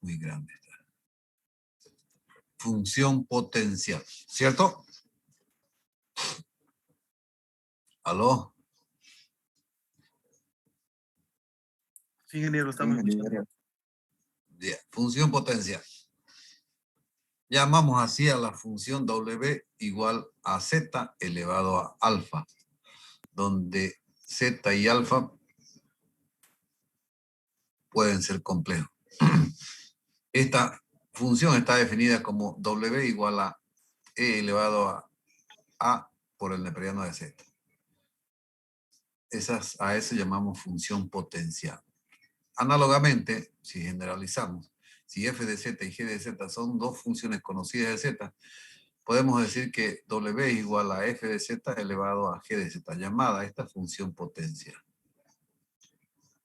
Muy grande está. Función potencial, ¿cierto? ¿Aló? Sí, ingeniero, estamos escuchando. Bien, función potencial. Llamamos así a la función W igual a Z elevado a alfa, donde Z y alfa pueden ser complejos. Esta función está definida como W igual a E elevado a por el neperiano de Z. A eso llamamos función potencial. Análogamente, si generalizamos, si f de z y g de z son dos funciones conocidas de z, podemos decir que W es igual a f de z elevado a g de z, llamada esta función potencial.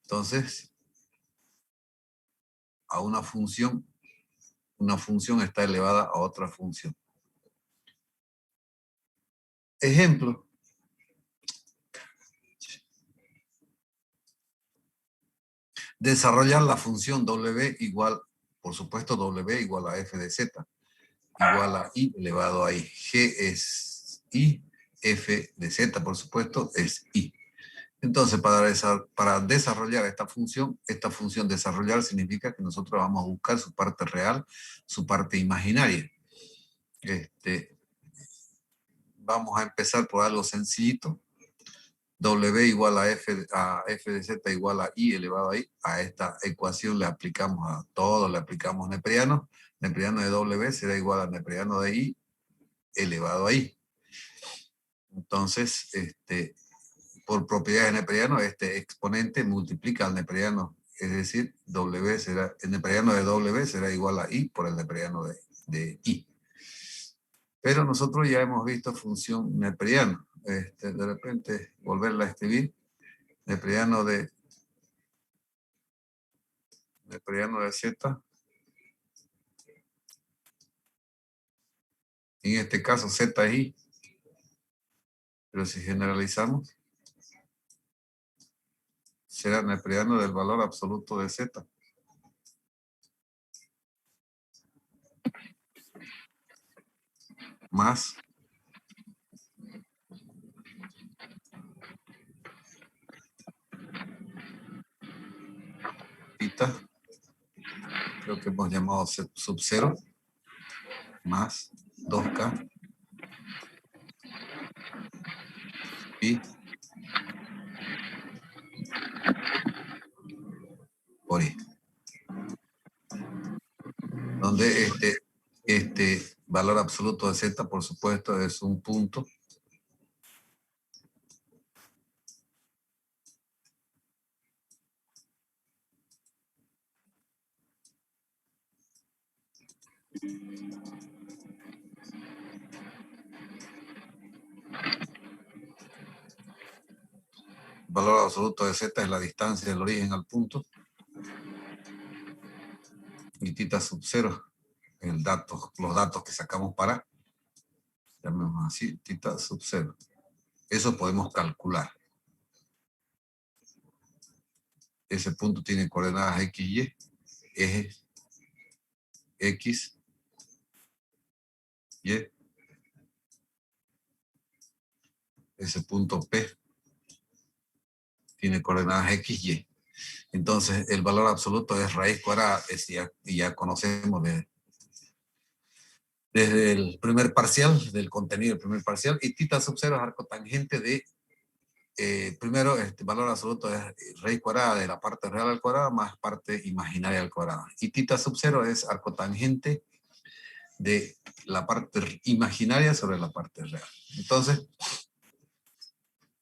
Entonces, a una función está elevada a otra función. Ejemplo. Desarrollar la función W igual, por supuesto, W igual a f de z, igual a i elevado a i. G es i, f de z, por supuesto, es i. Entonces, para desarrollar esta función desarrollar significa que nosotros vamos a buscar su parte real, su parte imaginaria. Vamos a empezar por algo sencillito. W igual a f de z igual a i elevado a i. A esta ecuación le aplicamos a todo, le aplicamos neperiano. Neperiano de W será igual a neperiano de i elevado a i. Entonces, por propiedades de neperiano, este exponente multiplica al neperiano. Es decir, el neperiano de W será igual a i por el neperiano de i. Pero nosotros ya hemos visto función neperiano. De repente, volverla a escribir. Neperiano de z. En este caso, z es i. Pero si generalizamos, será neperiano del valor absoluto de z. Más theta, creo que hemos llamado sub 0, más 2k pi por i. Donde este valor absoluto de z, por supuesto, es un punto. El valor absoluto de z es la distancia del origen al punto. Y θ sub 0, los datos que sacamos para, llamemos así, θ sub 0. Eso podemos calcular. Ese punto tiene coordenadas x, y, eje x, y. Ese punto P tiene coordenadas x, y. Entonces, el valor absoluto es raíz cuadrada, ya conocemos desde el primer parcial, del contenido del primer parcial, y θ sub 0 es arcotangente de, primero, valor absoluto es raíz cuadrada de la parte real al cuadrado más parte imaginaria al cuadrado. Y θ sub 0 es arcotangente de la parte imaginaria sobre la parte real. Entonces,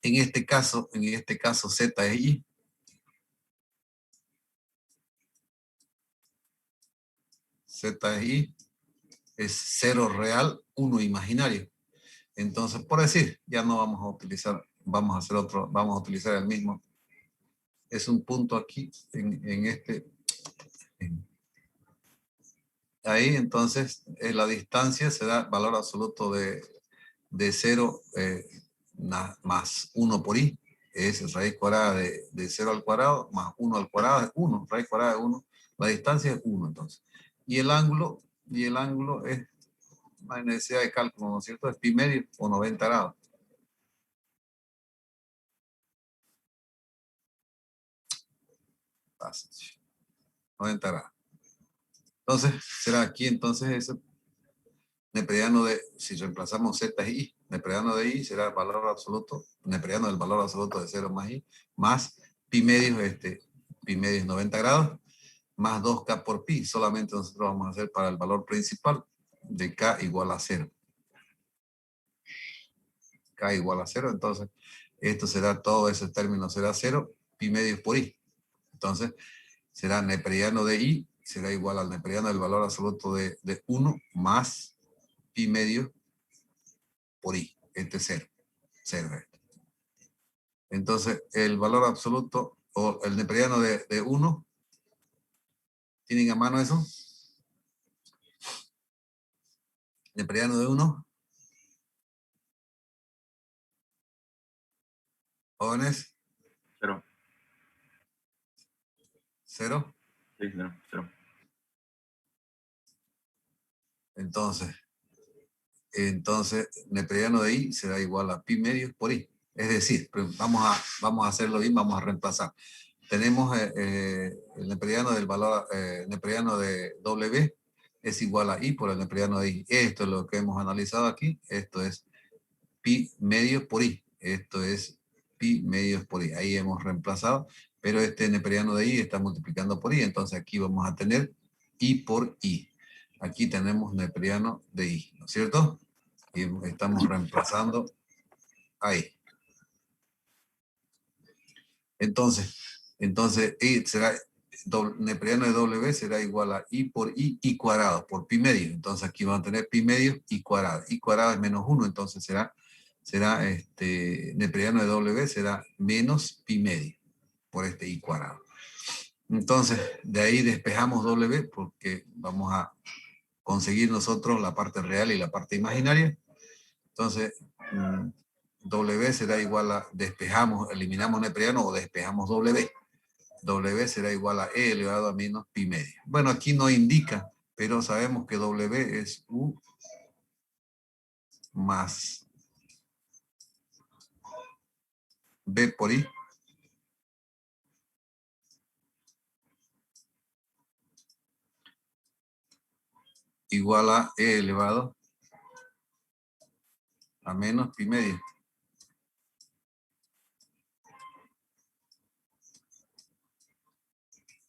en este caso z es i. Z es i, es 0 real, 1 imaginario. Entonces, por decir, ya no vamos a utilizar, vamos a utilizar el mismo. Es un punto aquí, ahí, entonces, la distancia se da valor absoluto de 0 más 1 por i, es raíz cuadrada de 0 al cuadrado, más 1 al cuadrado es 1, raíz cuadrada de 1, La distancia es 1, entonces. Y el ángulo es, no hay necesidad de cálculo, ¿no es cierto? Es pi medio o 90 grados. Fácil. 90 grados. Entonces, será aquí, entonces, eso, neperiano de, si reemplazamos z y i, neperiano de i será el valor absoluto, neperiano del valor absoluto de 0 más i, más pi medio, pi medio es 90 grados, más 2k por pi, solamente nosotros vamos a hacer para el valor principal de k igual a 0. K igual a 0, entonces esto será, todo ese término será 0, pi medio por i. Entonces será neperiano de i, será igual al neperiano del valor absoluto de 1 más pi medio por i. Este es 0. 0 este. Entonces el valor absoluto, o el neperiano de 1, ¿tienen a mano eso? Neperiano de 1. Jóvenes. 0. 0. Sí, 0. Entonces, neperiano de i será igual a pi medio por i. Es decir, vamos a hacerlo bien, vamos a reemplazar. Tenemos el neperiano del valor, neperiano de w es igual a i por el neperiano de i. Esto es lo que hemos analizado aquí. Esto es pi medio por i. Esto es pi medios por i. Ahí hemos reemplazado, pero este neperiano de i está multiplicando por i. Entonces aquí vamos a tener i por i. Aquí tenemos neperiano de i, ¿no es cierto? Y estamos reemplazando ahí. Entonces I será, neperiano de w será igual a i por i cuadrado, por pi medio. Entonces aquí vamos a tener pi medio i cuadrado. I cuadrado es menos 1, entonces será neperiano de w será menos pi medio por este i cuadrado. Entonces, de ahí despejamos w porque vamos a conseguir nosotros la parte real y la parte imaginaria. Entonces, W será igual a, despejamos, eliminamos neperiano o despejamos W. W será igual a E elevado a menos pi medio. Bueno, aquí no indica, pero sabemos que W es U más B por I. Igual a E elevado a menos pi medio.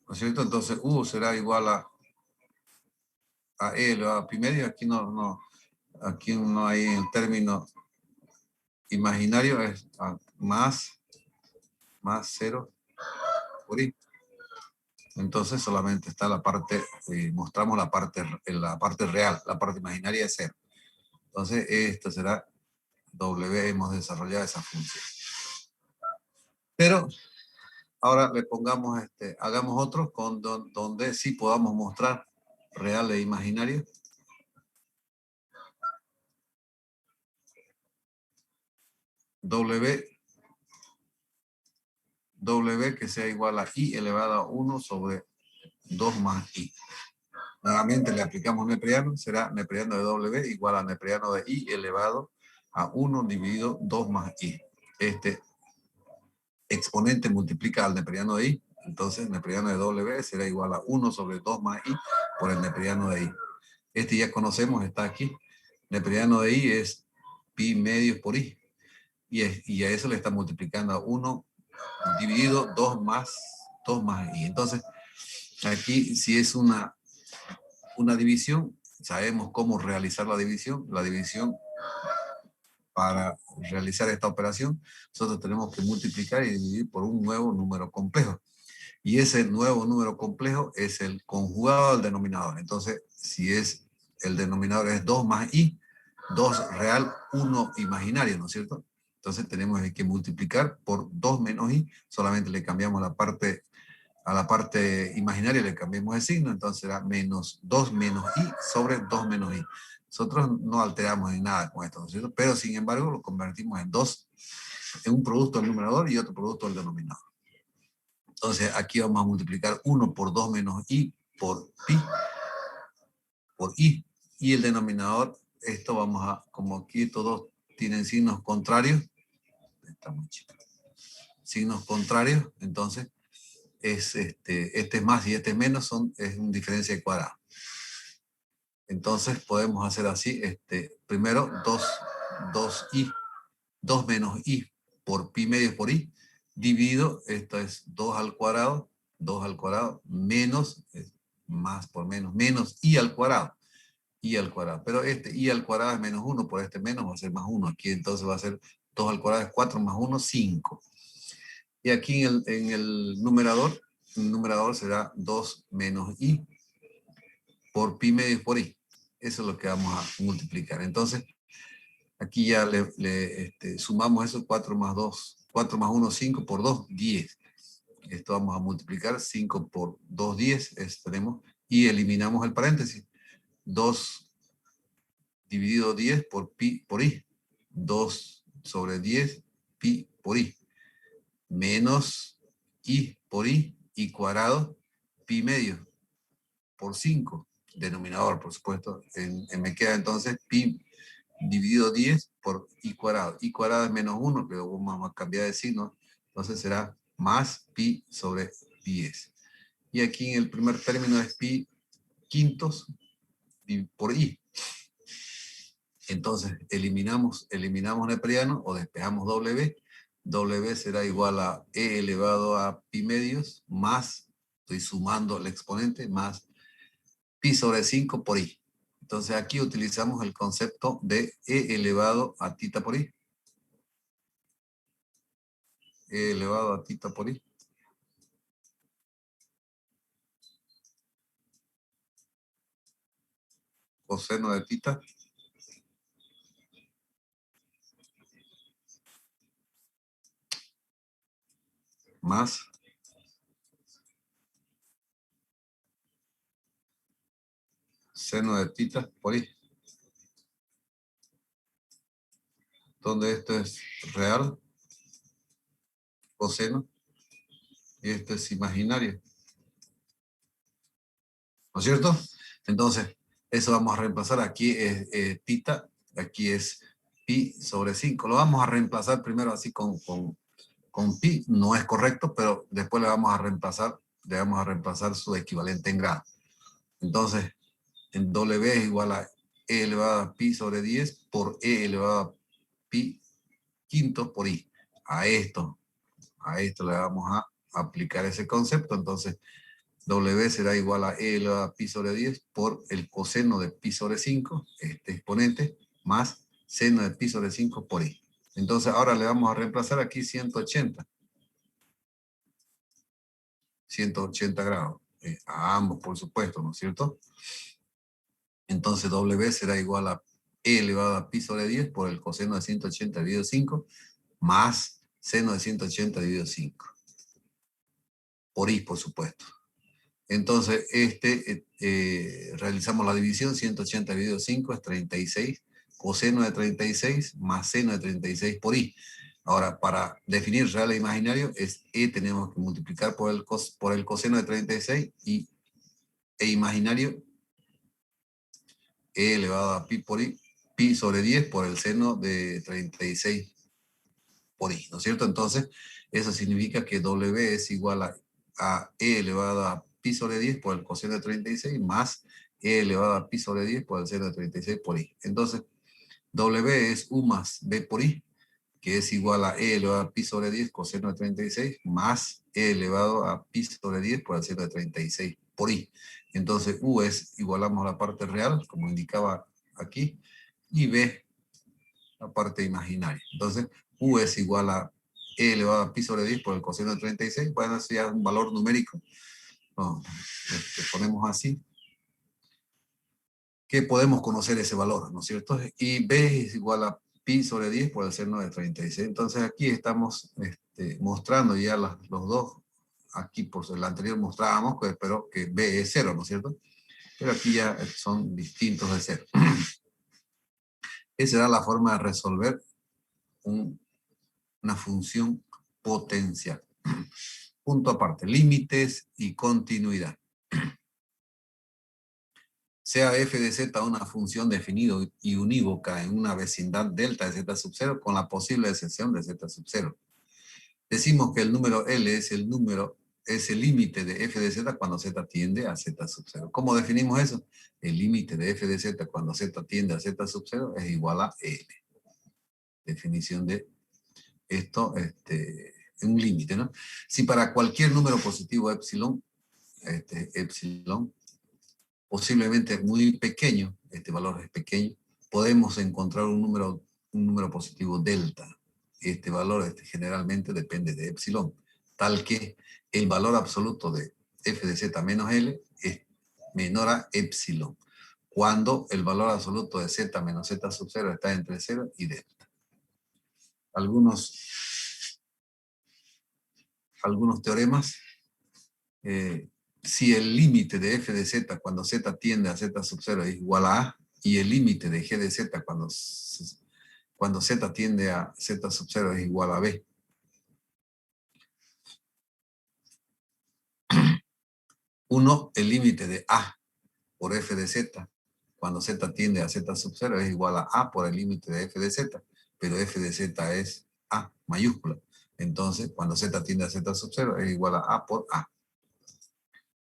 ¿No es cierto? Entonces U será igual a E elevado a pi medio. Aquí no hay el término imaginario, es más 0 por I. Entonces solamente está la parte, mostramos la parte real, la parte imaginaria es 0. Entonces esto será W, hemos desarrollado esa función. Pero ahora le pongamos, hagamos otro donde sí podamos mostrar real e imaginario. W que sea igual a I elevado a 1 sobre 2 más I. Nuevamente le aplicamos neperiano, será neperiano de W igual a neperiano de I elevado a 1 dividido 2 más I. Este exponente multiplica al neperiano de I, entonces neperiano de W será igual a 1 sobre 2 más I por el neperiano de I. Este ya conocemos, está aquí. Neperiano de I es pi medios por I. Y a eso le está multiplicando a 1 dividido 2 más I. Entonces, aquí si es una división, sabemos cómo realizar la división. La división, para realizar esta operación, nosotros tenemos que multiplicar y dividir por un nuevo número complejo. Y ese nuevo número complejo es el conjugado del denominador. Entonces, si es el denominador es 2 más i, 2 real, 1 imaginario, ¿no es cierto? Entonces tenemos que multiplicar por 2 menos i, solamente le cambiamos a la parte imaginaria le cambiamos el signo, entonces será menos 2 menos i sobre 2 menos i. Nosotros no alteramos en nada con esto, ¿no es cierto? Pero sin embargo lo convertimos en un producto del numerador y otro producto del denominador. Entonces aquí vamos a multiplicar 1 por 2 menos i por pi por i. Y el denominador, esto vamos a, como aquí todos tienen signos contrarios, está muy chico, signos contrarios, entonces este es más y este es menos, es una diferencia de cuadrado. Entonces podemos hacer así, primero 2i, 2 menos i por pi medios por i, dividido, esto es 2 al cuadrado, menos, más por menos i al cuadrado. Pero i al cuadrado es menos 1, por este menos va a ser más 1. Aquí entonces va a ser 2 al cuadrado es 4 más 1, 5. Y aquí en el numerador será 2 menos i por pi medios por i. Eso es lo que vamos a multiplicar. Entonces, aquí ya sumamos eso, 4 más 2, 4 más 1, 5 por 2, 10. Esto vamos a multiplicar, 5 por 2, 10, tenemos, y eliminamos el paréntesis. 2 dividido 10 por pi por i. 2 sobre 10 pi por i. Menos i por i cuadrado, pi medio por 5. Denominador, por supuesto. Me queda entonces pi dividido 10 por i cuadrado. I cuadrado es menos 1, pero vamos a cambiar de signo. Entonces será más pi sobre 10. Y aquí en el primer término es pi quintos por i. Entonces, eliminamos neperiano o despejamos W. W será igual a E elevado a pi medios más, estoy sumando el exponente, más pi sobre 5 por i. Entonces, aquí utilizamos el concepto de E elevado a tita por i. E elevado a tita por i. Coseno de tita. Más seno de tita por i. Donde esto es real, coseno, y esto es imaginario. ¿No es cierto? Entonces, eso vamos a reemplazar. Aquí es tita, aquí es pi sobre 5. Lo vamos a reemplazar primero así con pi. No es correcto, pero después le vamos a reemplazar su equivalente en grado. Entonces, en W es igual a e elevado a pi sobre 10 por e elevado a pi quintos por i. A esto le vamos a aplicar ese concepto. Entonces, W será igual a E elevado a pi sobre 10 por el coseno de pi sobre 5, este exponente, más seno de pi sobre 5 por I. Entonces ahora le vamos a reemplazar aquí 180. 180 grados. A ambos, por supuesto, ¿no es cierto? Entonces W será igual a E elevado a pi sobre 10 por el coseno de 180 dividido 5, más seno de 180 dividido 5. Por I, por supuesto. Entonces, realizamos la división, 180 dividido 5 es 36, coseno de 36 más seno de 36 por i. Ahora, para definir real e imaginario, tenemos que multiplicar por el coseno de 36 e imaginario e elevado a pi por i, pi sobre 10 por el seno de 36 por i, ¿no es cierto? Entonces, eso significa que W es igual a e elevado a pi sobre 10 por el coseno de 36 más e elevado a pi sobre 10 por el seno de 36 por i. Entonces, W es U más B por i, que es igual a e elevado a pi sobre 10 coseno de 36 más e elevado a pi sobre 10 por el seno de 36 por i. Entonces, U igualamos a la parte real, como indicaba aquí, y B la parte imaginaria. Entonces, U es igual a e elevado a pi sobre 10 por el coseno de 36. Bueno, eso ya es un valor numérico. No, ponemos así. Que podemos conocer ese valor, ¿no es cierto? Y B es igual a pi sobre 10 por el seno de 36. Entonces, aquí estamos mostrando ya los dos. Aquí por el anterior mostrábamos, pero que B es 0, ¿no es cierto? Pero aquí ya son distintos de 0. Esa será la forma de resolver una función potencial. Punto aparte, límites y continuidad. sea f de z una función definida y unívoca en una vecindad delta de z sub 0 con la posible excepción de z sub 0. Decimos que el número L es el límite de f de z cuando z tiende a z sub 0. ¿Cómo definimos eso? El límite de f de z cuando z tiende a z sub 0 es igual a L. Definición de esto, un límite, ¿no? Si para cualquier número positivo epsilon, posiblemente muy pequeño, este valor es pequeño, podemos encontrar un número positivo delta. Este valor generalmente depende de epsilon, tal que el valor absoluto de f de z menos L es menor a epsilon, cuando el valor absoluto de z menos z sub 0 está entre 0 y delta. Algunos teoremas. Si el límite de f de z cuando z tiende a z sub 0 es igual a A, y el límite de g de z cuando z tiende a z sub 0 es igual a B. Uno, el límite de A por f de z cuando z tiende a z sub 0 es igual a A por el límite de f de z, pero f de z es A mayúscula. Entonces, cuando z tiende a z sub 0 es igual a A por A.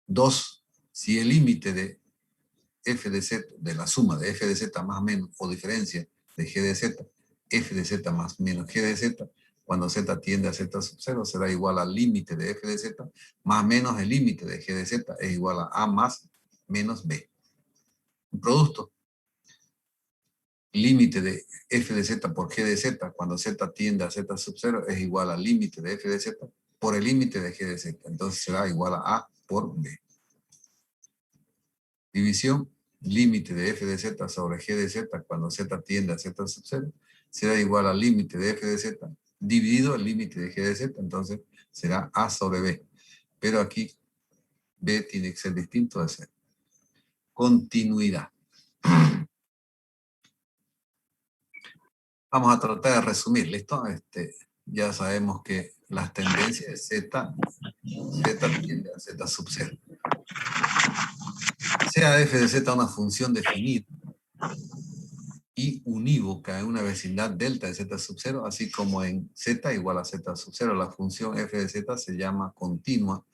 2, si el límite de f de z, de la suma de f de z más menos, o diferencia de g de z, f de z más menos g de z, cuando z tiende a z sub 0, será igual al límite de f de z más menos el límite de g de z, es igual a más menos b. Un producto. Límite de f de z por g de z, cuando z tiende a z sub 0, es igual al límite de f de z por el límite de g de z. Entonces será igual a por b. División. Límite de f de z sobre g de z cuando z tiende a z sub 0 será igual al límite de f de z dividido el límite de g de z, entonces será A sobre B. Pero aquí B tiene que ser distinto de C. Continuidad. Vamos a tratar de resumir, ¿listo? Ya sabemos que las tendencias de Z tiende a Z sub 0. Sea f de z una función definida y unívoca en una vecindad delta de z sub 0, así como en z igual a z sub 0. La función f de z se llama continua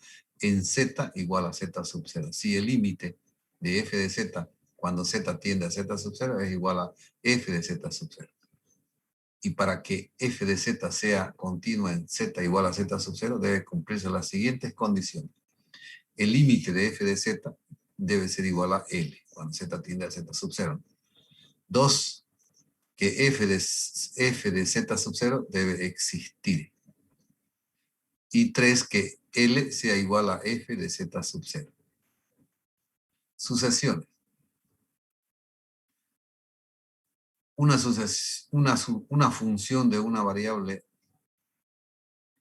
en z igual a z sub 0. Si el límite de f de z cuando z tiende a z sub 0 es igual a f de z sub 0. Y para que f de z sea continua en z igual a z sub 0, debe cumplirse las siguientes condiciones. El límite de f de z debe ser igual a L, cuando z tiende a z sub 0. 2, que f de z sub 0 debe existir. Y 3, que L sea igual a f de z sub 0. Sucesiones. Una función de una variable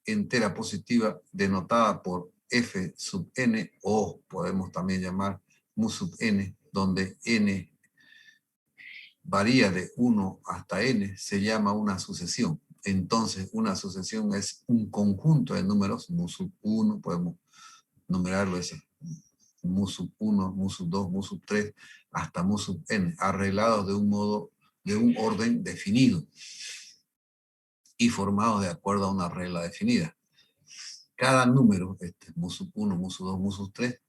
entera positiva denotada por f sub n, o podemos también llamar mu sub n, donde n varía de 1 hasta n, se llama una sucesión. Entonces, una sucesión es un conjunto de números, mu sub 1, podemos numerarlo ese, mu sub 1, mu sub 2, mu sub 3, hasta mu sub n, arreglados de un orden definido y formados de acuerdo a una regla definida. Cada número, mu sub 1, mu sub 2, mu sub 3,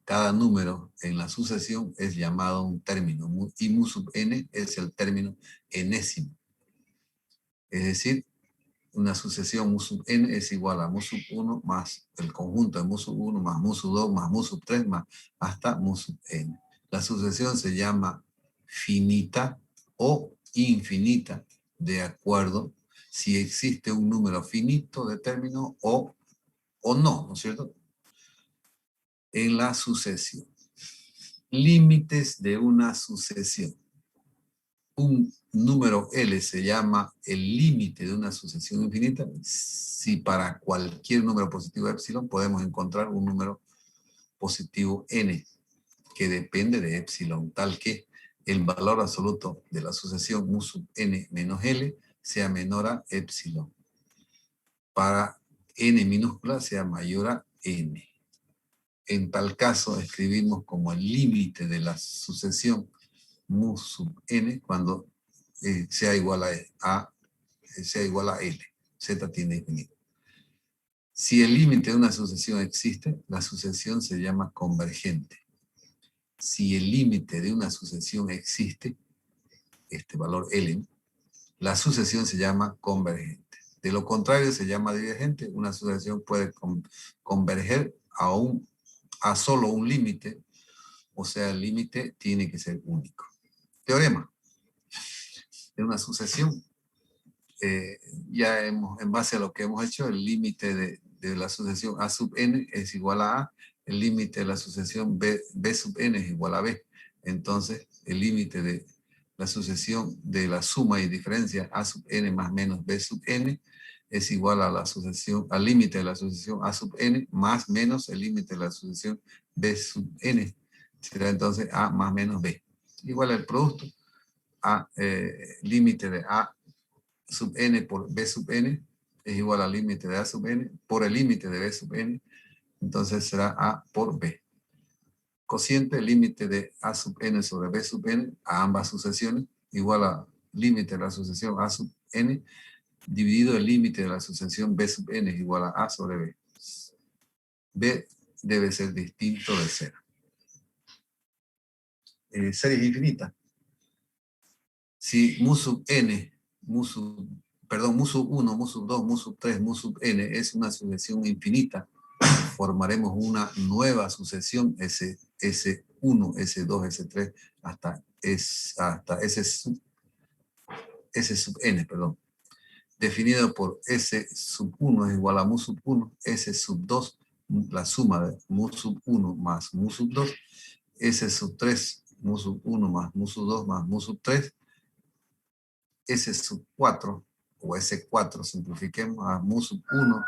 cada número en la sucesión es llamado un término, y mu sub n es el término enésimo. Es decir, una sucesión mu sub n es igual a mu sub 1 más el conjunto de mu sub 1 más mu sub 2 más mu sub 3 más hasta mu sub n. La sucesión se llama finita o infinita de acuerdo si existe un número finito de términos o no, ¿no es cierto? En la sucesión. Límites de una sucesión. Un número L se llama el límite de una sucesión infinita si para cualquier número positivo epsilon podemos encontrar un número positivo n que depende de epsilon, tal que el valor absoluto de la sucesión mu sub n menos L sea menor a. Para n minúscula sea mayor a n. En tal caso, escribimos como el límite de la sucesión mu sub n cuando sea igual sea igual a L. Z tiene infinito. Si el límite de una sucesión existe, la sucesión se llama convergente. Si el límite de una sucesión existe, este valor L, la sucesión se llama convergente. De lo contrario, se llama divergente. Una sucesión puede converger a solo un límite, o sea, el límite tiene que ser único. Teorema de una sucesión. Ya en base a lo que hemos hecho, el límite de la sucesión A sub n es igual a A, el límite de la sucesión B sub n es igual a B. Entonces, el límite de la sucesión de la suma y diferencia A sub n más menos B sub n es igual a la sucesión, al límite de la sucesión A sub n más menos el límite de la sucesión B sub n. Será entonces A más menos B. Igual al producto, límite de A sub n por B sub n es igual al límite de A sub n por el límite de B sub n, entonces será A por B. Cociente, límite de A sub n sobre B sub n a ambas sucesiones, igual a límite de la sucesión A sub n dividido el límite de la sucesión B sub n es igual a A sobre B. B debe ser distinto de 0. Series infinitas. Si mu sub n, mu sub 1, mu sub 2, mu sub 3, mu sub n es una sucesión infinita, formaremos una nueva sucesión S1, S2, S3, hasta S sub n, perdón. Definido por S sub 1 es igual a mu sub 1, S sub 2, la suma de mu sub 1 más mu sub 2, S sub 3, mu sub 1 más mu sub 2 más mu sub 3, S sub 4, o S4, simplifiquemos a mu sub 1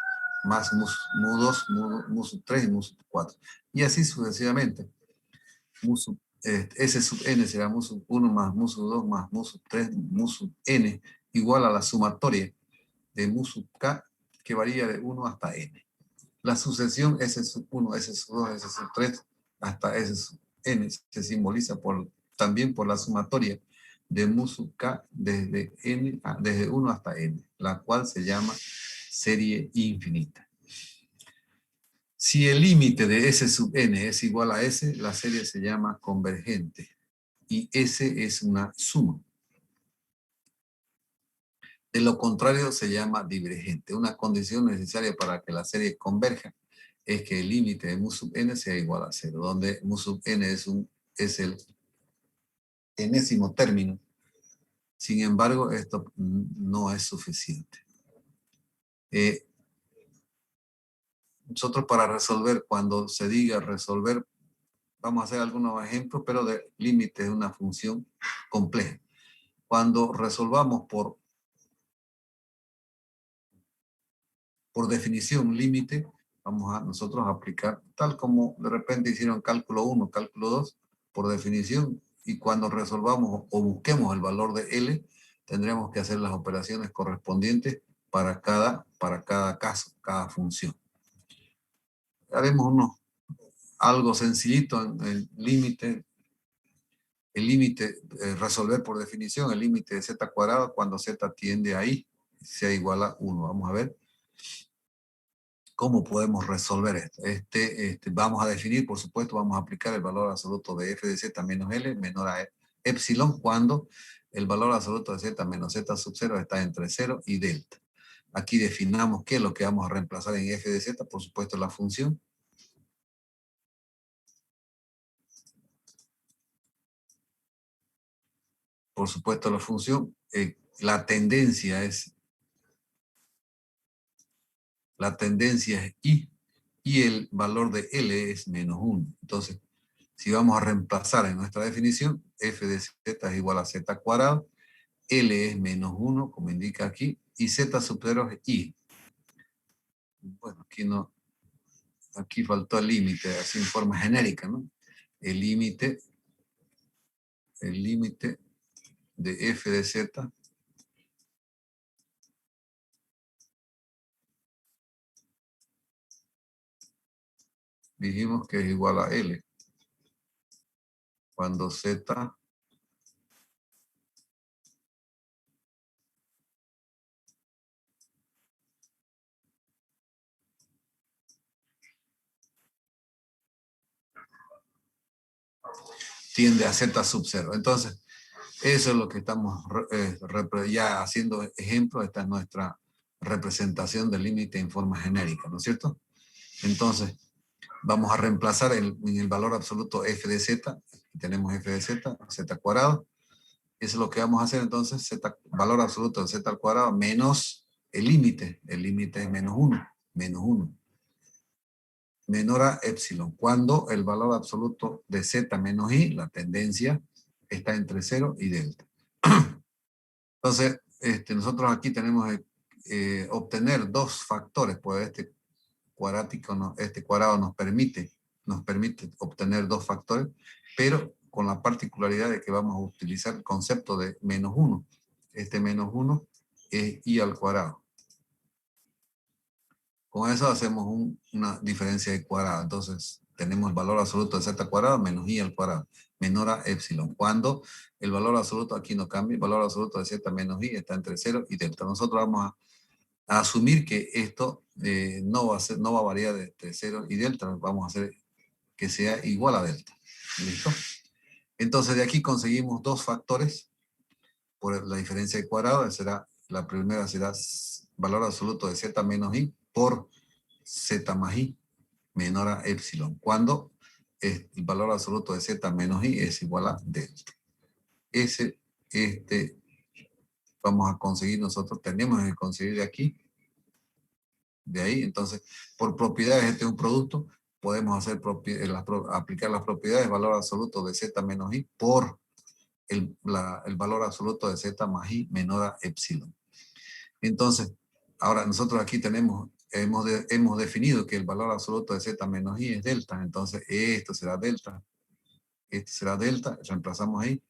más mu 2, mu sub 3 y mu sub 4. Y así sucesivamente. S sub n será mu sub 1 más mu sub 2 más mu sub 3, mu sub n, igual a la sumatoria de mu sub k, que varía de 1 hasta n. La sucesión S sub 1, S sub 2, S sub 3, hasta S sub n se simboliza también por la sumatoria de mu sub k desde 1 hasta n, la cual se llama serie infinita. Si el límite de S sub n es igual a S, la serie se llama convergente y S es una suma. De lo contrario se llama divergente. Una condición necesaria para que la serie converja es que el límite de mu sub n sea igual a 0, donde mu sub n es el enésimo término. Sin embargo, esto no es suficiente. Nosotros para resolver, cuando se diga resolver, vamos a hacer algunos ejemplos, pero de límite de una función compleja. Cuando resolvamos por definición límite, vamos a nosotros aplicar, tal como de repente hicieron cálculo 1, cálculo 2, por definición, y cuando resolvamos o busquemos el valor de L, tendremos que hacer las operaciones correspondientes para cada caso, cada función. Haremos algo sencillito en el límite. El límite, resolver por definición, el límite de z cuadrado cuando z tiende a i, sea igual a 1. Vamos a ver cómo podemos resolver esto. Vamos a definir, por supuesto, vamos a aplicar el valor absoluto de f de z menos L menor a epsilon cuando el valor absoluto de z menos z sub 0 está entre 0 y delta. Aquí definamos qué es lo que vamos a reemplazar en f de z, por supuesto, la función. Por supuesto, la función, la tendencia es i, y el valor de L es menos 1. Entonces, si vamos a reemplazar en nuestra definición, f de z es igual a z cuadrado, L es menos 1, como indica aquí, y z sub 0 es i. Bueno, aquí faltó el límite, así en forma genérica, ¿no? El límite de f de z dijimos que es igual a L. Cuando Z tiende a Z sub 0. Entonces, eso es lo que estamos ya haciendo ejemplo. Esta es nuestra representación del límite en forma genérica, ¿no es cierto? Entonces, vamos a reemplazar en el valor absoluto f de z. Tenemos f de z, z cuadrado. Eso es lo que vamos a hacer entonces, z, valor absoluto de z al cuadrado menos el límite. El límite es menos 1. Menos 1. Menor a epsilon. Cuando el valor absoluto de z menos i, la tendencia, está entre 0 y delta. Entonces, nosotros aquí tenemos obtener dos factores, pues este cuadrado nos permite obtener dos factores, pero con la particularidad de que vamos a utilizar el concepto de menos 1. Este menos 1 es i al cuadrado. Con eso hacemos una diferencia de cuadrado. Entonces, tenemos el valor absoluto de z al cuadrado menos i al cuadrado, menor a epsilon. Cuando el valor absoluto aquí no cambia, el valor absoluto de z menos i está entre 0 y delta. Nosotros vamos a asumir que esto no va a variar entre 0 y delta. Vamos a hacer que sea igual a delta. ¿Listo? Entonces, de aquí conseguimos dos factores por la diferencia de cuadrado. La primera será valor absoluto de z menos i por z más i menor a epsilon, cuando el valor absoluto de z menos i es igual a delta. Vamos a conseguir nosotros, tenemos que conseguir de aquí, de ahí. Entonces, por propiedades, este es un producto, podemos aplicar las propiedades, valor absoluto de z menos i por el valor absoluto de z más i menor a epsilon. Entonces, ahora nosotros aquí hemos definido que el valor absoluto de z menos i es delta. Entonces, esto será delta. Este será delta. Reemplazamos ahí.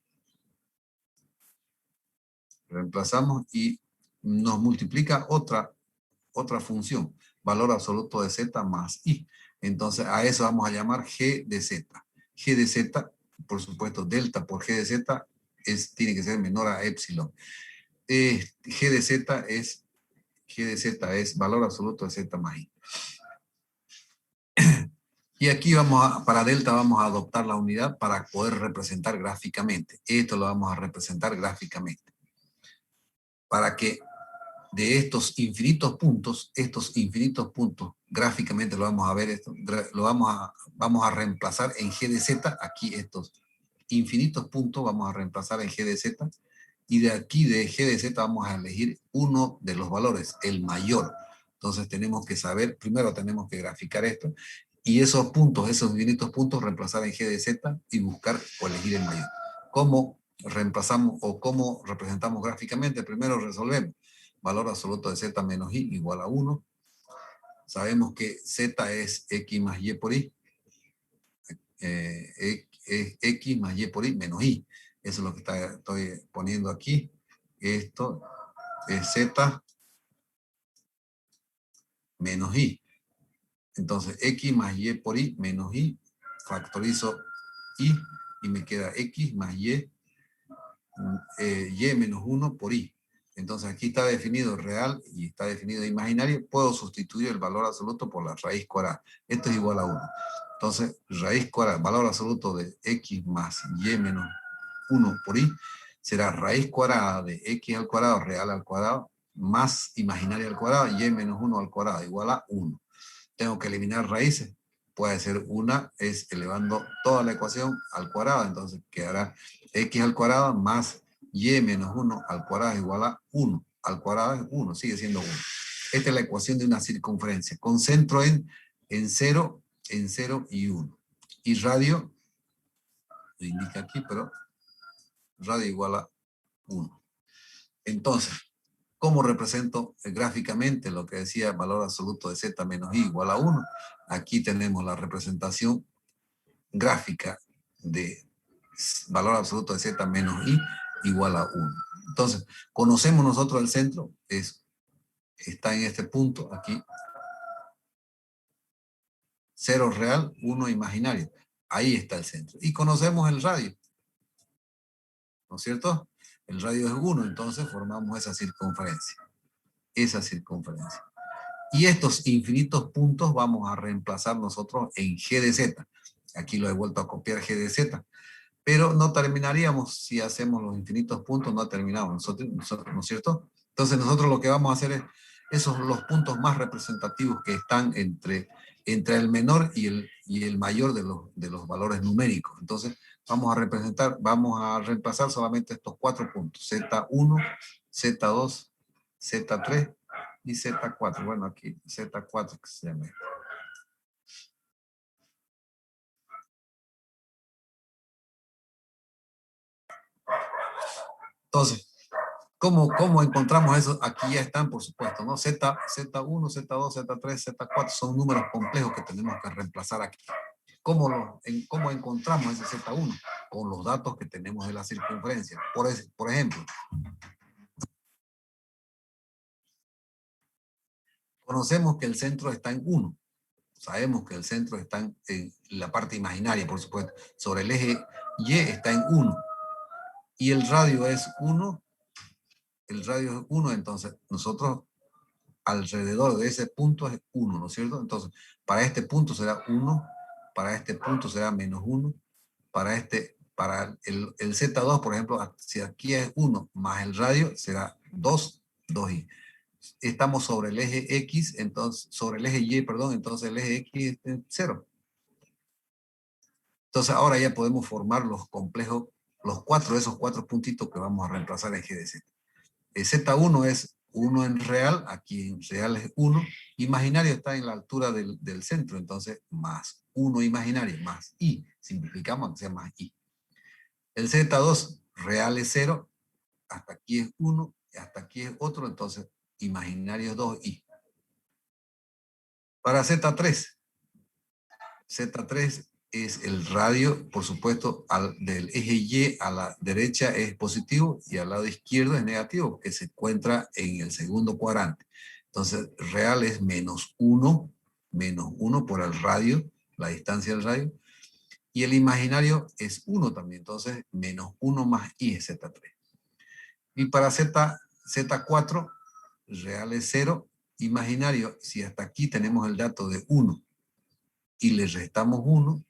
Reemplazamos y nos multiplica otra función. Valor absoluto de z más i. Entonces, a eso vamos a llamar g de z. G de z, por supuesto, delta por g de z tiene que ser menor a epsilon. G de z es valor absoluto de z más i. Y aquí para delta vamos a adoptar la unidad para poder representar gráficamente. Esto lo vamos a representar gráficamente. Para que de estos infinitos puntos, gráficamente lo vamos a ver, vamos a reemplazar en g de z, aquí estos infinitos puntos vamos a reemplazar en g de z, y de aquí de g de z vamos a elegir uno de los valores, el mayor. Entonces tenemos que saber, primero tenemos que graficar esto, y esos infinitos puntos, reemplazar en g de z y buscar o elegir el mayor. ¿Cómo reemplazamos o cómo representamos gráficamente? Primero resolvemos. Valor absoluto de z menos i igual a 1. Sabemos que z es x más y por i. X más y por i menos i. Eso es lo que estoy poniendo aquí. Esto es z menos i. Entonces, x más y por i menos i. Factorizo i y me queda x más y menos 1 por i. Entonces aquí está definido real y está definido imaginario. Puedo sustituir el valor absoluto por la raíz cuadrada. Esto es igual a 1. Entonces, raíz cuadrada, valor absoluto de x más y menos 1 por i, será raíz cuadrada de x al cuadrado, real al cuadrado, más imaginaria al cuadrado, y menos 1 al cuadrado, igual a 1. Tengo que eliminar raíces. Puede ser una, es elevando toda la ecuación al cuadrado. Entonces quedará x al cuadrado más y menos 1 al cuadrado es igual a 1. Al cuadrado es 1, sigue siendo 1. Esta es la ecuación de una circunferencia, con centro en 0 y 1. Y radio, lo indica aquí, pero radio igual a 1. Entonces, ¿cómo represento gráficamente lo que decía valor absoluto de z menos i igual a 1? Aquí tenemos la representación gráfica de valor absoluto de z menos i igual a 1. Entonces, conocemos nosotros el centro, está en este punto aquí. 0 real, 1 imaginario. Ahí está el centro. Y conocemos el radio, ¿no es cierto? El radio es 1, entonces formamos esa circunferencia. Esa circunferencia. Y estos infinitos puntos vamos a reemplazar nosotros en G de Z. Aquí lo he vuelto a copiar G de Z. Pero no terminaríamos si hacemos los infinitos puntos, no terminamos, ¿no es cierto? Entonces nosotros lo que vamos a hacer es esos los puntos más representativos que están entre el menor y el mayor de los valores numéricos. Entonces vamos a reemplazar solamente estos 4 puntos, Z1, Z2, Z3 y Z4. Bueno, aquí Z4 que se llama. Entonces, ¿cómo encontramos eso? Aquí ya están, por supuesto, ¿no? Z1, Z2, Z3, Z4 son números complejos que tenemos que reemplazar aquí. ¿Cómo encontramos ese Z1? Con los datos que tenemos de la circunferencia. Por ejemplo, conocemos que el centro está en 1. Sabemos que el centro está en la parte imaginaria, por supuesto. Sobre el eje Y está en 1. Y el radio es 1. El radio es 1, entonces nosotros alrededor de ese punto es 1, ¿no es cierto? Entonces, para este punto será 1, para este punto será menos 1, para el Z2, por ejemplo, si aquí es 1 más el radio, será 2, 2i. Estamos sobre el eje X, entonces, sobre el eje Y, perdón, entonces el eje X es 0. Entonces, ahora ya podemos formar los complejos, esos cuatro puntitos que vamos a reemplazar en G de Z. El Z1 es 1 en real, aquí en real es 1, imaginario está en la altura del centro, entonces más 1 imaginario, más I, simplificamos que sea más I. El Z2 real es 0, hasta aquí es 1, hasta aquí es otro, entonces imaginario es 2I. Para Z3 es el radio, por supuesto, del eje Y a la derecha es positivo y al lado izquierdo es negativo, que se encuentra en el segundo cuadrante. Entonces, real es menos 1 por el radio, la distancia del radio, y el imaginario es 1 también, entonces menos 1 más I es Z3. Y para Z4, real es 0, imaginario, si hasta aquí tenemos el dato de 1 y le restamos 1,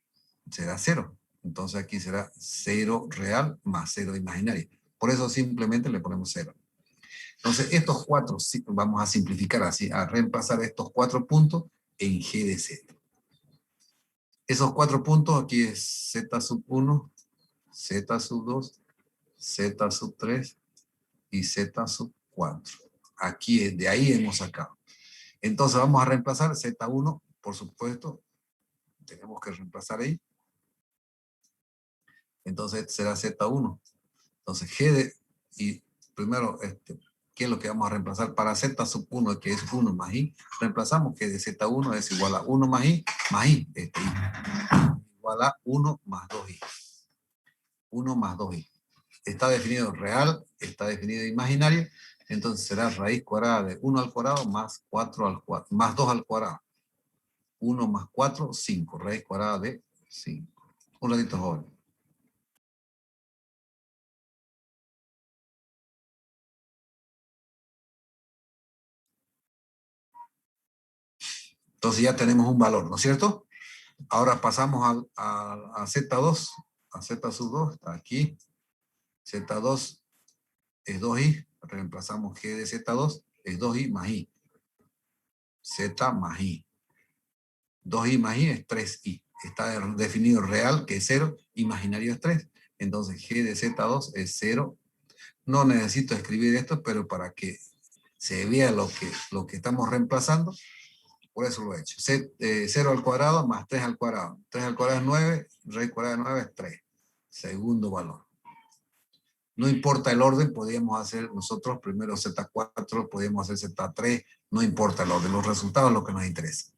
será 0. Entonces aquí será 0 real más 0 imaginario. Por eso simplemente le ponemos 0. Entonces estos 4 vamos a simplificar así, a reemplazar estos 4 puntos en G de Z. Esos 4 puntos aquí es Z sub 1, Z sub 2, Z sub 3 y Z sub 4. Aquí, de ahí hemos sacado. Entonces vamos a reemplazar Z1, por supuesto. Tenemos que reemplazar ahí. Entonces será Z1. Entonces y primero, ¿qué es lo que vamos a reemplazar? Para Z sub 1, que es 1 más I, reemplazamos que de Z1 es igual a 1 más I, I, igual a 1 más 2I. 1 más 2I. Está definido real, está definido imaginario, entonces será raíz cuadrada de 1 al cuadrado más 4 al cuadrado, más 2 al cuadrado. 1 más 4, 5. Raíz cuadrada de 5. Un ratito, joven. Entonces ya tenemos un valor, ¿no es cierto? Ahora pasamos a Z2, a Z sub 2, está aquí. Z2 es 2i, reemplazamos G de Z2, es 2i más i. Z más i. 2i más i es 3i. Está definido real, que es 0, imaginario es 3. Entonces G de Z2 es 0. No necesito escribir esto, pero para que se vea lo que estamos reemplazando, por eso lo he hecho. 0 al cuadrado más 3 al cuadrado. 3 al cuadrado es 9, raíz cuadrada de 9 es 3. Segundo valor. No importa el orden, podríamos hacer nosotros primero Z4, podríamos hacer Z3, no importa el orden, los resultados es lo que nos interesa.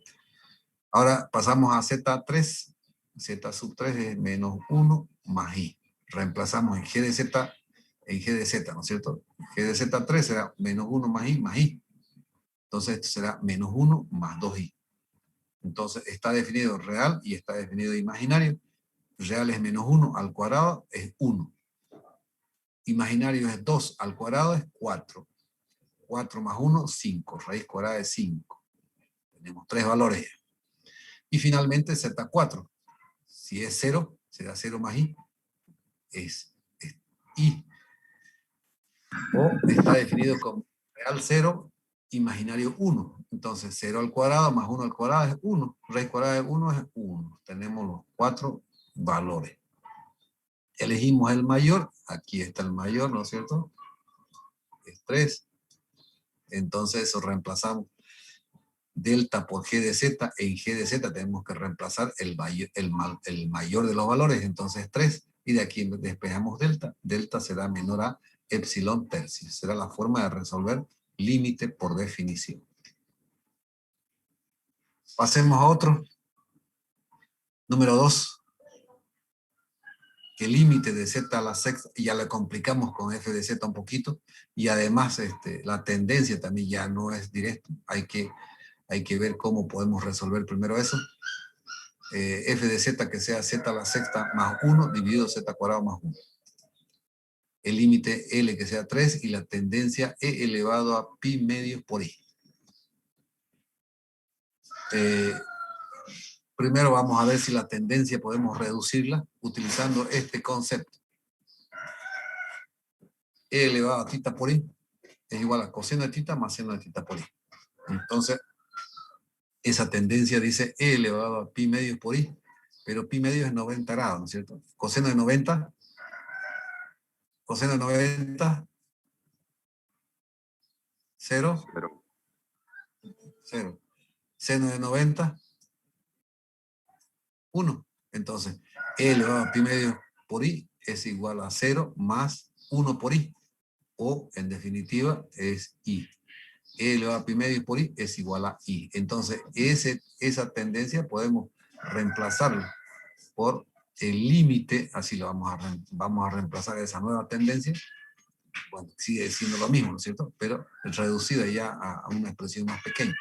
Ahora pasamos a Z3, Z sub 3 es menos 1 más I. Reemplazamos en G de Z, ¿no es cierto? G de Z3 será menos 1 más I más I. Entonces esto será menos 1 más 2i. Entonces está definido real y está definido imaginario. Real es menos 1 al cuadrado, es 1. Imaginario es 2 al cuadrado, es 4. 4 más 1, 5. Raíz cuadrada de 5. Tenemos 3 valores. Y finalmente Z4. Si es 0, será 0 más I. Es I. O está definido como real 0, imaginario 1. Entonces 0 al cuadrado más 1 al cuadrado es 1. Raíz cuadrada de 1 es 1. Tenemos los 4 valores. Elegimos el mayor. Aquí está el mayor, ¿no es cierto? Es 3. Entonces eso reemplazamos delta por G de Z. En G de Z tenemos que reemplazar el mayor de los valores, entonces 3. Y de aquí despejamos delta. Delta será menor a epsilon tercios. Será la forma de resolver límite por definición. Pasemos a otro. Número 2. Que límite de Z a la sexta, ya le complicamos con F de Z un poquito, y además la tendencia también ya no es directa. Hay que ver cómo podemos resolver primero eso. F de Z que sea Z a la sexta más 1 dividido Z cuadrado más 1. El límite L que sea 3 y la tendencia E elevado a pi medios por I. Primero vamos a ver si la tendencia podemos reducirla utilizando este concepto. E elevado a tita por I es igual a coseno de tita más seno de tita por I. Entonces, esa tendencia dice E elevado a pi medios por I, pero pi medios es 90 grados, ¿no es cierto? Coseno de 90, coseno de 90, 0, 0. Seno de 90, 1. Entonces, E elevado a pi medios por I es igual a 0 más 1 por I. O, en definitiva, es I. E elevado a pi medios por I es igual a I. Entonces, esa tendencia podemos reemplazarla por el límite, así lo vamos a reemplazar esa nueva tendencia. Bueno, sigue siendo lo mismo, ¿no es cierto? Pero reducida ya a una expresión más pequeña.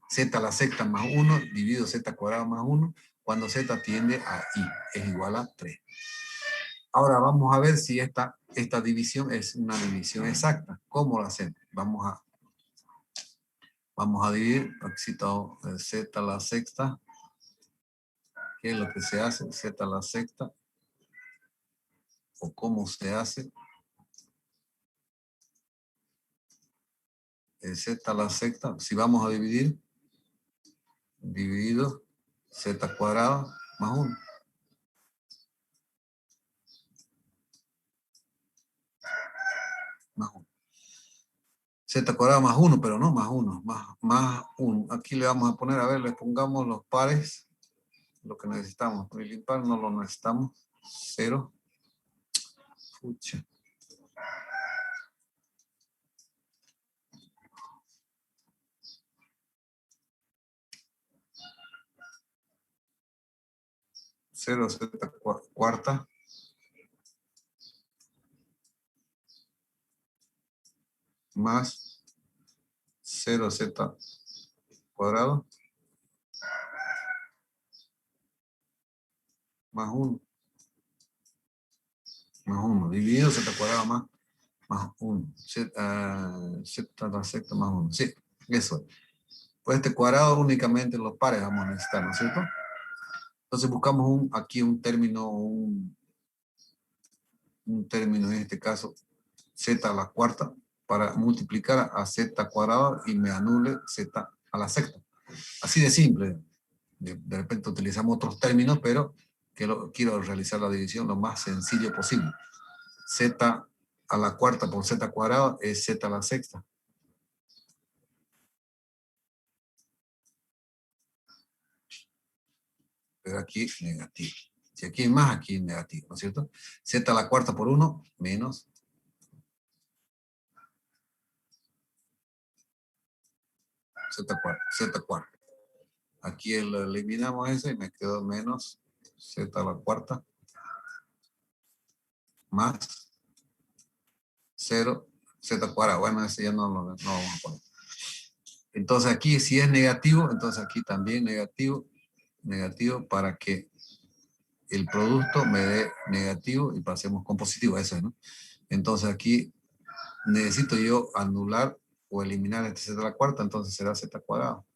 Z a la sexta más 1 dividido Z cuadrado más 1, cuando Z tiende a I, es igual a 3. Ahora vamos a ver si esta división es una división exacta. ¿Cómo lo hacemos? Vamos a dividir, aquí está Z a la sexta. ¿Qué es lo que se hace? Z a la sexta. ¿O cómo se hace? Z a la sexta. Si vamos a dividir, dividido Z cuadrado más 1. Más 1. Z cuadrado más 1, pero no más 1, más 1. Aquí le vamos a poner, a ver, le pongamos los pares, lo que necesitamos. El impar no lo necesitamos, 0. Pucha. Cero Z cuarta. Más 0Z cuadrado. Más 1. Más 1. Dividido Z cuadrado más 1. Z a la sexta más 1. Sí, eso. Pues este cuadrado únicamente los pares vamos a necesitar, ¿no es cierto? Entonces buscamos aquí un término, un término en este caso, Z a la cuarta, para multiplicar a Z cuadrado y me anule Z a la sexta. Así de simple. De repente utilizamos otros términos, pero quiero realizar la división lo más sencillo posible. Z a la cuarta por Z cuadrado es Z a la sexta. Pero aquí es negativo. Si aquí hay más, aquí es negativo, ¿no es cierto? Z a la cuarta por 1 menos Z cuarta. Aquí lo eliminamos ese y me quedó menos Z a la cuarta más 0 Z cuadrado. Bueno, ese ya no lo vamos a poner. Entonces aquí si es negativo, entonces aquí también negativo, negativo para que el producto me dé negativo y pasemos con positivo, eso es, ¿no? Entonces aquí necesito yo anular o eliminar este z a la cuarta, entonces será z cuadrado.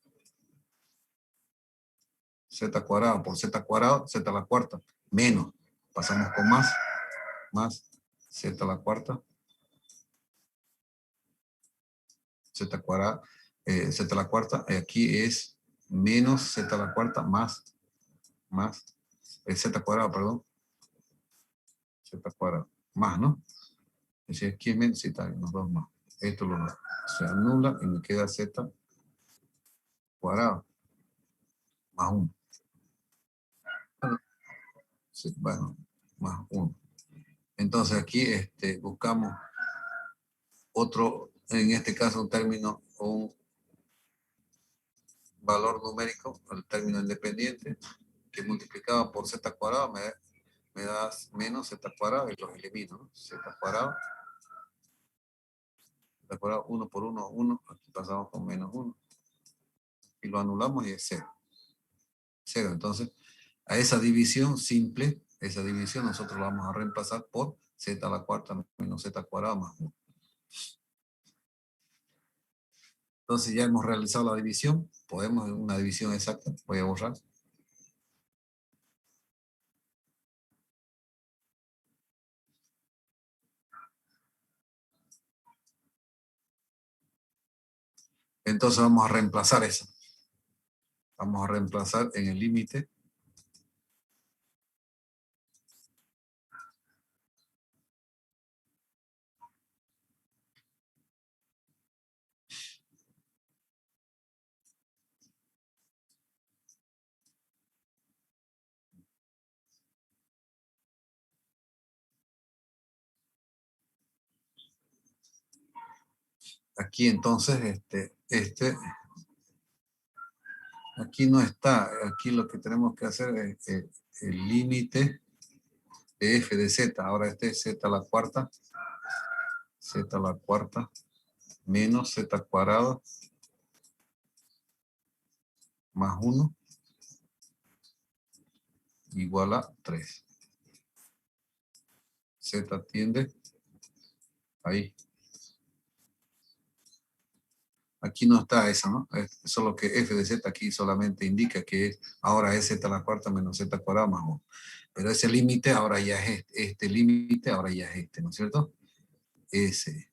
Z cuadrado por z cuadrado, z a la cuarta, menos. Pasamos con más z a la cuarta, z cuadrado, z a la cuarta, aquí es menos z a la cuarta más z cuadrado, perdón, z cuadrado, más, ¿no? Es decir, aquí es menos, sí, está bien, los dos más. Esto se anula y me queda z cuadrado más 1. Sí, bueno, más 1. Entonces aquí buscamos otro, en este caso un término, un valor numérico, el término independiente, que multiplicado por z cuadrado me da menos z cuadrado y los elimino, ¿no? Z cuadrado, 1 por 1, 1, aquí pasamos con menos 1. Y lo anulamos y es 0. 0, entonces, a esa división simple, esa división nosotros la vamos a reemplazar por z a la cuarta menos z cuadrado más 1. Entonces ya hemos realizado la división, podemos una división exacta, voy a borrar. Entonces vamos a reemplazar eso. Vamos a reemplazar en el límite. Aquí entonces, aquí no está. Aquí lo que tenemos que hacer es el límite de f de z. Ahora es z a la cuarta menos z cuadrado más 1 igual a 3. Z tiende ahí. Aquí no está eso, ¿no? Es solo que f de z aquí solamente indica que ahora es z a la cuarta menos z cuadrado más 1. Pero ese límite ahora ya es este límite, ahora ya es ¿no es cierto? Ese.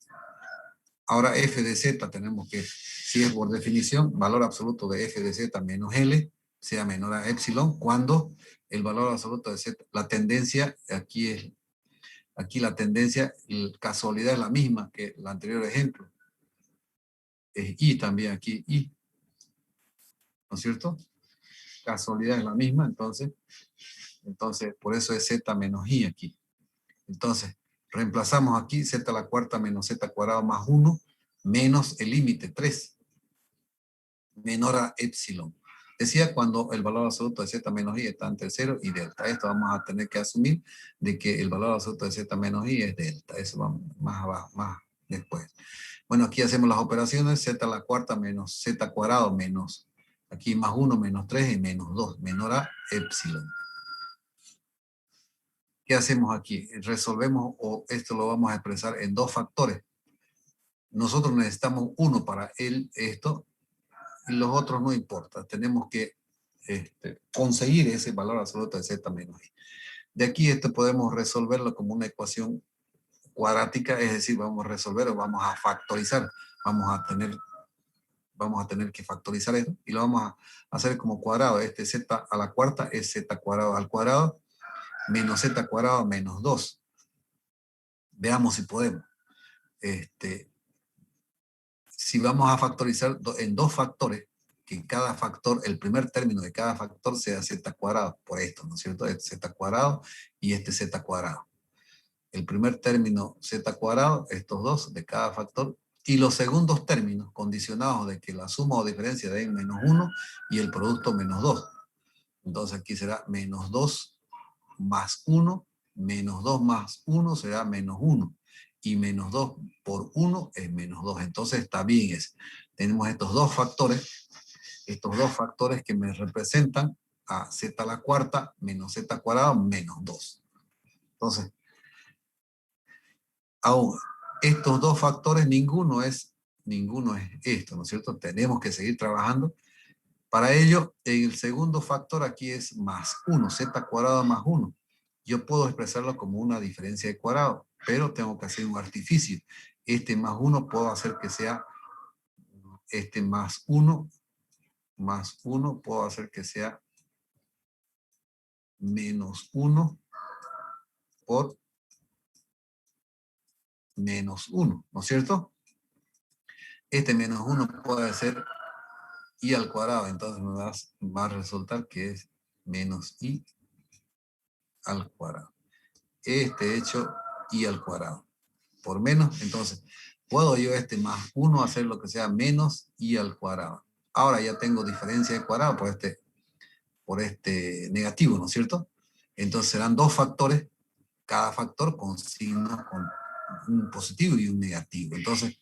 Ahora f de z tenemos que, si es por definición, valor absoluto de f de z menos L sea menor a epsilon, cuando el valor absoluto de z, la tendencia, aquí la tendencia, la casualidad es la misma que el anterior ejemplo. Es I también aquí, I. ¿No es cierto? Casualidad es la misma, entonces por eso es z menos I aquí. Entonces, reemplazamos aquí z a la cuarta menos z cuadrado más 1 menos el límite 3 menor a epsilon. Decía cuando el valor absoluto de z menos i está entre 0 y delta. Esto vamos a tener que asumir de que el valor absoluto de z menos i es delta. Eso va más abajo, más después. Bueno, aquí hacemos las operaciones. Z a la cuarta menos z cuadrado menos, aquí más 1 menos 3 y menos 2, menor a epsilon. ¿Qué hacemos aquí? Resolvemos, o esto lo vamos a expresar en dos factores. Nosotros necesitamos uno para esto, y los otros no importa. Tenemos que conseguir ese valor absoluto de z menos i. De aquí podemos resolverlo como una ecuación cuadrática, es decir, vamos a resolver o vamos a factorizar. Vamos a tener que factorizar esto y lo vamos a hacer como cuadrado. Z a la cuarta es z cuadrado al cuadrado menos z cuadrado menos 2. Veamos si podemos. Si vamos a factorizar en dos factores, que cada factor, el primer término de cada factor sea z cuadrado, por esto, ¿no es cierto? Z cuadrado y z cuadrado. El primer término z cuadrado, estos dos de cada factor, y los segundos términos condicionados de que la suma o diferencia den menos 1 y el producto menos 2. Entonces aquí será menos 2 más 1, menos 2 más 1 será menos 1. y menos 2 por 1 es menos 2. Entonces está bien. Tenemos estos dos factores que me representan a z a la cuarta menos z cuadrado menos 2. Entonces, aún estos dos factores, ninguno es esto, ¿no es cierto? Tenemos que seguir trabajando. Para ello, el segundo factor aquí es más 1, z cuadrado más 1. Yo puedo expresarlo como una diferencia de cuadrado, pero tengo que hacer un artificio. Este más 1 puedo hacer que sea, este más 1, puedo hacer que sea menos 1 por menos 1, ¿no es cierto? Este menos 1 puede ser i al cuadrado, entonces va a resultar que es menos i al cuadrado. Este hecho i al cuadrado. Por menos, entonces, puedo yo este más 1 hacer lo que sea menos i al cuadrado. Ahora ya tengo diferencia de cuadrado por este negativo, ¿no es cierto? Entonces serán dos factores, cada factor con signos, con un positivo y un negativo. Entonces,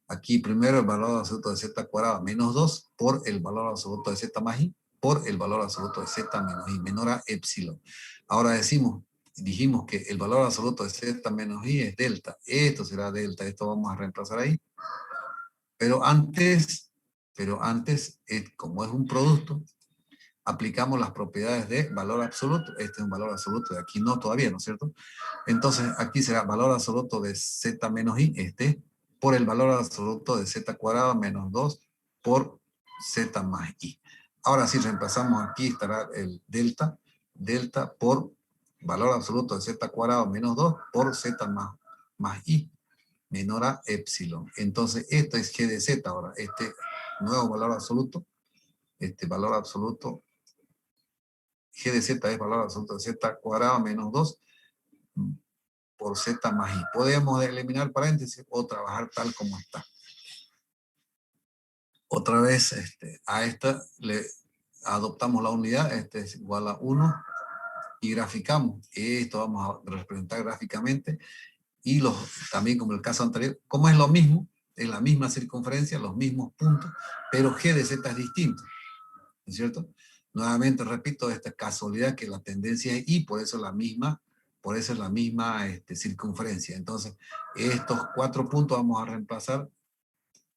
aquí primero el valor absoluto de z cuadrado menos 2 por el valor absoluto de z más i por el valor absoluto de z menos i menor a epsilon. Ahora dijimos que el valor absoluto de z menos i es delta. Esto será delta, esto vamos a reemplazar ahí. Pero antes, como es un producto, aplicamos las propiedades de valor absoluto. Este es un valor absoluto, de aquí no todavía, ¿no es cierto? Entonces aquí será valor absoluto de z menos i, por el valor absoluto de z cuadrado menos 2 por z más i. Ahora si reemplazamos aquí estará el delta por valor absoluto de z cuadrado menos 2 por z más i menor a epsilon. Entonces esto es g de z ahora, este nuevo valor absoluto, este valor absoluto, g de z es valor absoluto de z cuadrado menos 2 por z más i. Podemos eliminar paréntesis o trabajar tal como está. Otra vez a esta le adoptamos la unidad, este es igual a 1 y graficamos. Esto vamos a representar gráficamente y también como el caso anterior, como es lo mismo, es la misma circunferencia, los mismos puntos, pero g de z es distinto, ¿no es cierto? Nuevamente repito, esta casualidad que la tendencia es y por eso es la misma circunferencia. Entonces, estos 4 puntos vamos a reemplazar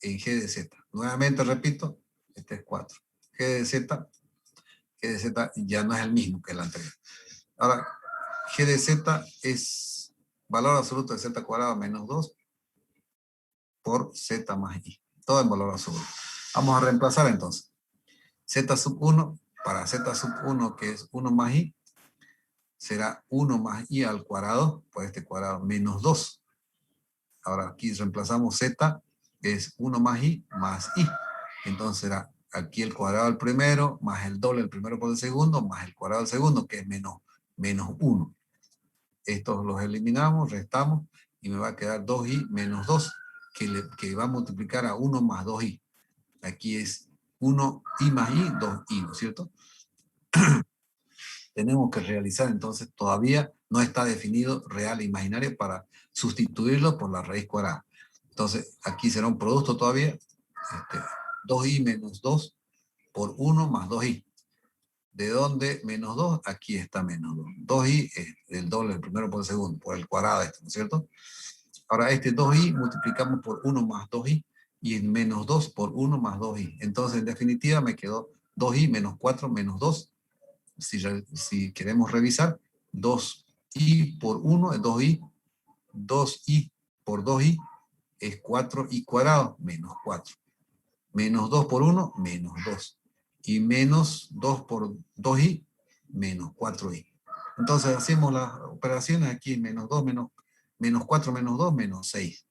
en g de z. Nuevamente repito, este es 4. G de z ya no es el mismo que el anterior. Ahora, g de z es valor absoluto de z cuadrado menos 2 por z más i. Todo en valor absoluto. Vamos a reemplazar entonces. Z sub 1, para z sub 1 que es 1 más i, será 1 más i al cuadrado, por este cuadrado, menos 2. Ahora aquí reemplazamos z, que es 1 más i, Entonces será aquí el cuadrado del primero, más el doble del primero por el segundo, más el cuadrado del segundo, que es menos 1. Estos los eliminamos, restamos, y me va a quedar 2i menos 2, que va a multiplicar a 1 más 2i. Aquí es 1i más i, 2i, ¿no es cierto? Tenemos que realizar, entonces todavía no está definido real e imaginario para sustituirlo por la raíz cuadrada. Entonces aquí será un producto todavía, 2i menos 2 por 1 más 2i. ¿De dónde menos 2? Aquí está menos 2. 2i es el doble del primero por el segundo, por el cuadrado ¿no es cierto? Ahora este 2i multiplicamos por 1 más 2i y en menos 2 por 1 más 2i. Entonces en definitiva me quedó 2i menos 4 menos 2. Si queremos revisar, 2i por 1 es 2i, 2i por 2i es 4i cuadrado menos 4. Menos 2 por 1, menos 2. Y menos 2 por 2i, menos 4i. Entonces hacemos las operaciones aquí, menos 2, menos 4, menos 2, menos 6.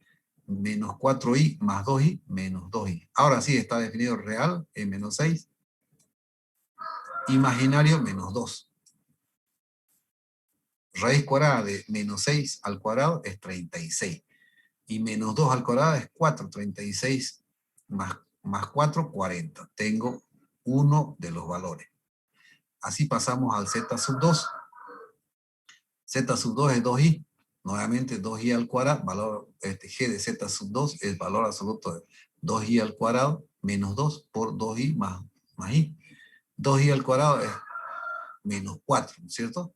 Menos 4i más 2i, menos 2i. Ahora sí está definido real en menos 6. Imaginario, menos 2. Raíz cuadrada de menos 6 al cuadrado es 36. Y menos 2 al cuadrado es 4. 36 más 4, 40. Tengo uno de los valores. Así pasamos al z sub 2. Z sub 2 es 2i. Nuevamente 2i al cuadrado, valor g de z sub 2 es valor absoluto de 2i al cuadrado menos 2 por 2i más i. 2i al cuadrado es menos 4, ¿no es cierto?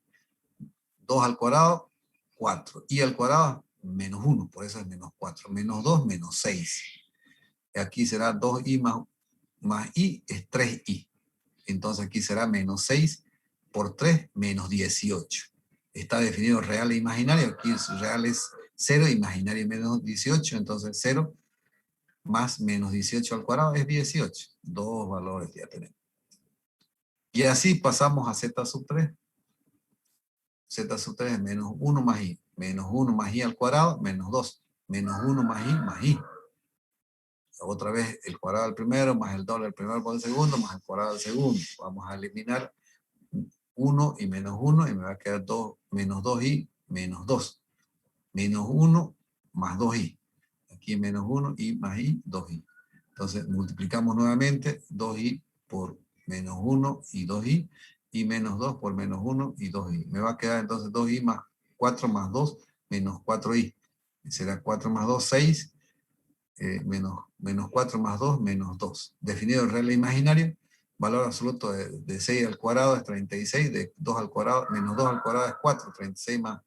2 al cuadrado, 4. I al cuadrado, menos 1, por eso es menos 4. Menos 2, menos 6. Y aquí será 2i más i, es 3i. Entonces aquí será menos 6 por 3, menos 18. Está definido real e imaginario. Aquí real es 0, imaginario menos 18. Entonces 0 más menos 18 al cuadrado es 18. Dos valores ya tenemos. Y así pasamos a z sub 3. Z sub 3 es menos 1 más i. Menos 1 más i al cuadrado, menos 2. Menos 1 más i. Otra vez el cuadrado del primero, más el doble del primero por el segundo, más el cuadrado del segundo. Vamos a eliminar 1 y menos 1 y me va a quedar 2, menos 2i, menos 2. Menos 1 más 2i. Aquí menos 1 y más i, 2i. Entonces multiplicamos nuevamente 2i por menos 1 y 2i y menos 2 por menos 1 y 2i. Me va a quedar entonces 2i más 4 más 2 menos 4i. Será 4 más 2, 6, menos 4 más 2, menos 2. Definido el real e imaginario, valor absoluto de 6 al cuadrado es 36, de 2 al cuadrado, menos 2 al cuadrado es 4, 36 más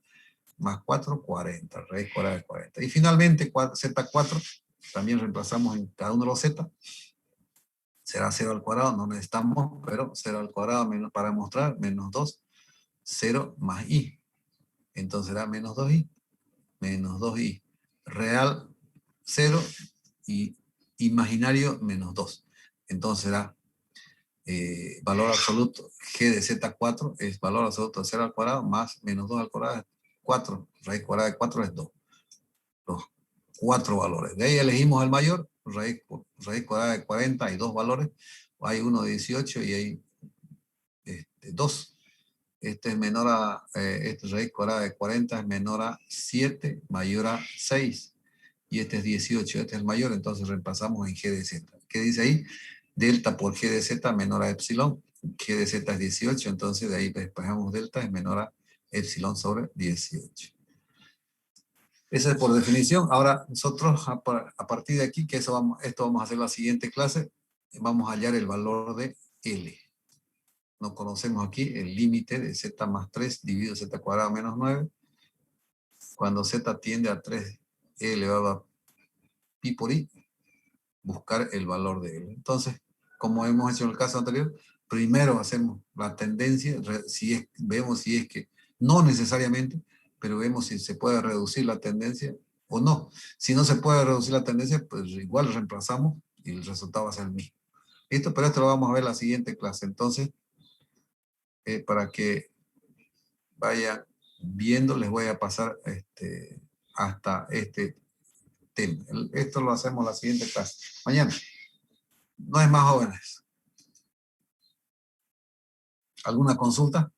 4, 40, raíz cuadrada de 40. Y finalmente, z4, también reemplazamos en cada uno de los z, será 0 al cuadrado, no necesitamos, pero 0 al cuadrado menos, para mostrar, menos 2, 0 más i. Entonces será menos 2i, menos 2i. Real 0 y imaginario menos 2. Entonces será valor absoluto g de z4 es valor absoluto de 0 al cuadrado más menos 2 al cuadrado es 4. Raíz cuadrada de 4 es 2. Los 4 valores. De ahí elegimos el mayor, raíz cuadrada de 40, hay 2 valores. Hay uno de 18 y hay 2. Este es menor a, raíz cuadrada de 40 es menor a 7, mayor a 6. Y este es 18, este es el mayor, entonces reemplazamos en g de z. ¿Qué dice ahí? Delta por g de z menor a epsilon. G de z es 18, entonces de ahí despejamos delta es menor a epsilon sobre 18. Esa es por definición. Ahora nosotros a partir de aquí, que esto vamos a hacer la siguiente clase, vamos a hallar el valor de L. No conocemos aquí el límite de z más 3 dividido z cuadrado menos 9. Cuando z tiende a 3 elevado a pi por i, buscar el valor de L. Entonces, como hemos hecho en el caso anterior, primero hacemos la tendencia, vemos si es que, no necesariamente, pero vemos si se puede reducir la tendencia o no. Si no se puede reducir la tendencia, pues igual reemplazamos y el resultado va a ser el mismo. ¿Listo? Pero esto lo vamos a ver en la siguiente clase. Entonces, para que vayan viendo, les voy a pasar hasta este tema. Esto lo hacemos en la siguiente clase. Mañana. No es más jóvenes. ¿Alguna consulta?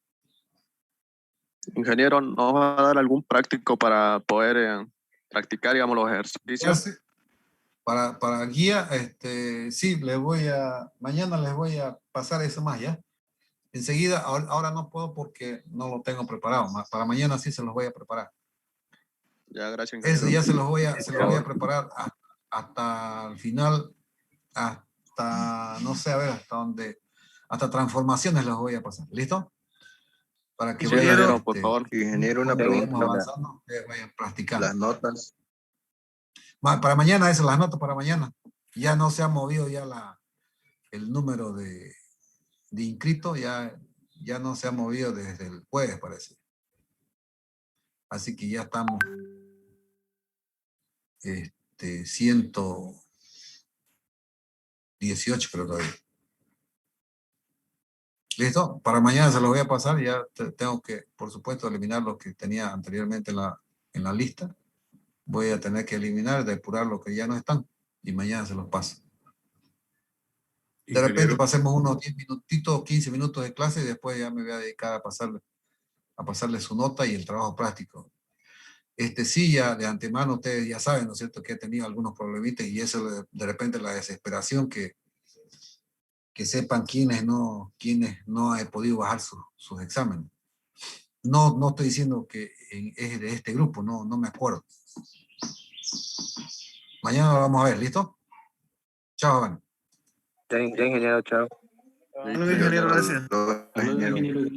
Ingeniero, ¿nos va a dar algún práctico para poder practicar, digamos, los ejercicios? Para guía, sí, mañana les voy a pasar eso más, ¿ya? Enseguida, ahora no puedo porque no lo tengo preparado. Para mañana sí se los voy a preparar. Ya, gracias, Eso ingeniero. ya se los voy a preparar hasta el final, hasta, no sé, a ver, hasta transformaciones los voy a pasar. ¿Listo? Para que Sí, vayan, ingeniero, por favor. Ingeniero, una cuando vayamos pregunta. avanzando, vayan practicando. Las notas. Para mañana, esas las notas para mañana. Ya no se ha movido ya el número de inscritos, ya no se ha movido desde el jueves, parece. Así que ya estamos 118 creo todavía. ¿Listo? Para mañana se los voy a pasar. Ya tengo que, por supuesto, eliminar los que tenía anteriormente en la lista. Voy a tener que eliminar, depurar los que ya no están. Y mañana se los paso. De repente pasemos unos 10 minutitos, 15 minutos de clase y después ya me voy a dedicar a pasarle su nota y el trabajo práctico. Sí, ya de antemano ustedes ya saben, ¿no es cierto?, que he tenido algunos problemitas y eso de repente la desesperación que sepan quienes no he podido bajar sus exámenes. No estoy diciendo que es de este grupo, no me acuerdo. Mañana lo vamos a ver, ¿listo? Chao, Juan. Ya, ingeniero, chao. Ingeniero, gracias. Ingeniero.